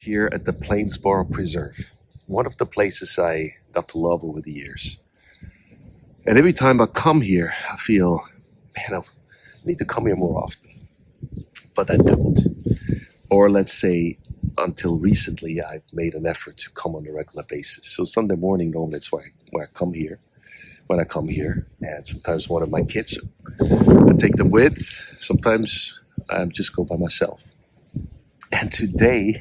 Here at the Plainsboro Preserve, one of the places I got to love over the years. And every time I come here, I feel, man, I need to come here more often, but I don't. Or let's say, until recently, I've made an effort to come on a regular basis. So Sunday morning, normally it's where I come here, when I come here, and sometimes one of my kids, I take them with. Sometimes I just go by myself. And today,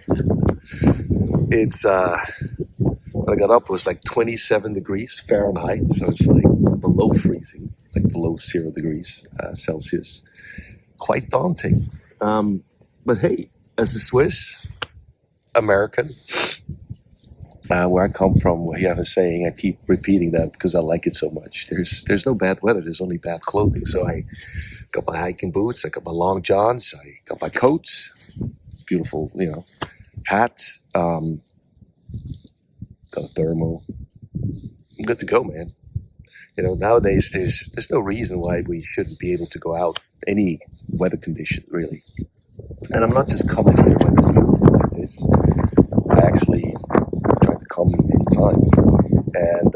it's when I got up, it was like 27 degrees Fahrenheit, so it's like below freezing, like below 0 degrees Celsius. Quite daunting. But hey, as a Swiss American, where I come from, we have a saying, I keep repeating that because I like it so much. There's no bad weather, there's only bad clothing. So I got my hiking boots, I got my long johns, I got my coats, beautiful, hat, got a thermal. I'm good to go, man. Nowadays there's no reason why we shouldn't be able to go out any weather condition, really. And I'm not just coming here when it's beautiful like this. I actually try to come anytime and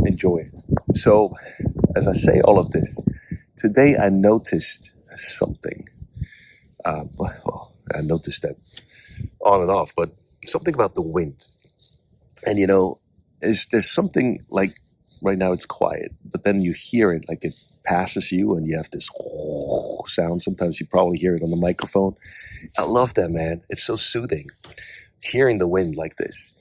enjoy it. So, as I say all of this, today I noticed something. Well, I noticed that on and off, but something about the wind. And there's something like right now it's quiet, but then you hear it, like it passes you and you have this sound. Sometimes you probably hear it on the microphone. I love that, man. It's so soothing, hearing the wind like this.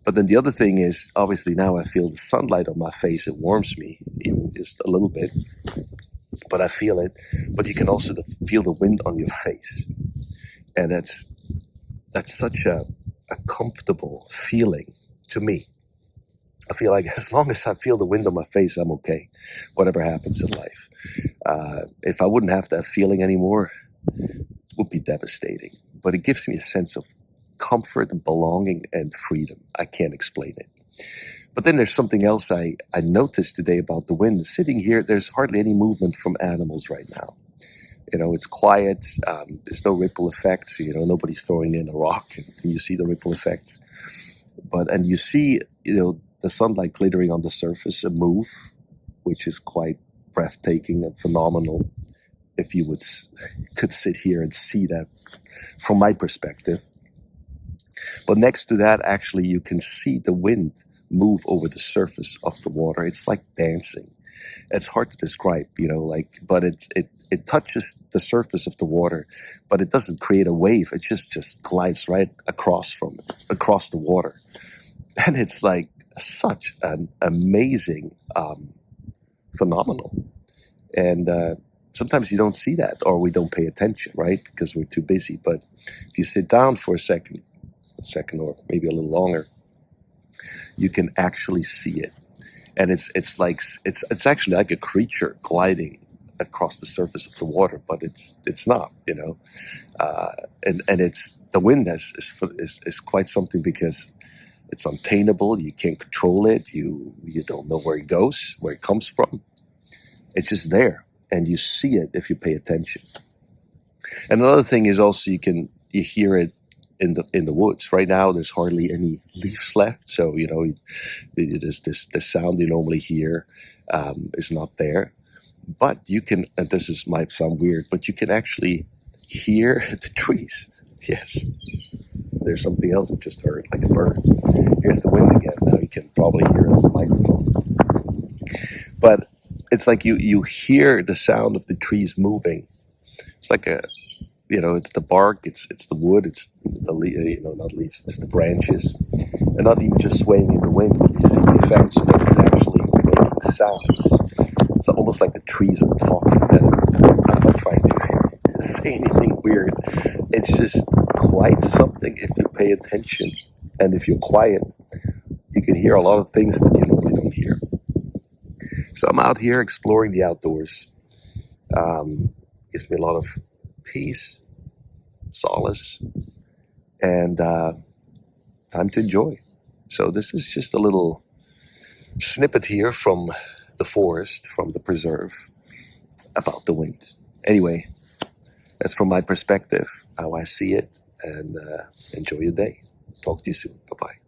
But then the other thing is, obviously now I feel the sunlight on my face. It warms me, even just a little bit, but I feel it. But you can also feel the wind on your face. And that's such a comfortable feeling to me. I feel like as long as I feel the wind on my face, I'm okay, whatever happens in life. If I wouldn't have that feeling anymore, it would be devastating. But it gives me a sense of comfort and belonging and freedom. I can't explain it. But then there's something else I noticed today about the wind. Sitting here, there's hardly any movement from animals right now. It's quiet. There's no ripple effects. Nobody's throwing in a rock, and you see the ripple effects. And you see, the sunlight glittering on the surface and move, which is quite breathtaking and phenomenal. If you could sit here and see that from my perspective. But next to that, actually, you can see the wind move over the surface of the water. It's like dancing. It's hard to describe, but it touches the surface of the water, but it doesn't create a wave. It just glides right across the water. And it's like such an amazing phenomenon. And sometimes you don't see that, or we don't pay attention, right? Because we're too busy. But if you sit down for a second or maybe a little longer, you can actually see it. And it's actually like a creature gliding across the surface of the water, but it's not, and it's the wind is quite something, because it's untameable. You can't control it. You don't know where it goes, where it comes from. It's just there, and you see it if you pay attention. And another thing is also you hear it in the woods. Right now, there's hardly any leaves left, so this sound you normally hear is not there. But you can, and might sound weird, but you can actually hear the trees. Yes, there's something else I just heard, like a bird. Here's the wind again. Now you can probably hear it on the microphone. But it's like you hear the sound of the trees moving. It's like it's the bark, it's the wood, it's the not leaves, it's the branches, and not even just swaying in the wind. You see the effects, but it's actually making sounds. It's almost like the trees are talking. I'm not trying to say anything weird. It's just quite something if you pay attention, and if you're quiet, you can hear a lot of things that you normally don't hear. So I'm out here exploring the outdoors. Gives me a lot of peace, solace, and time to enjoy. So this is just a little snippet here from the forest, from the preserve, about the wind. Anyway, that's from my perspective, how I see it, and enjoy your day. Talk to you soon. Bye-bye.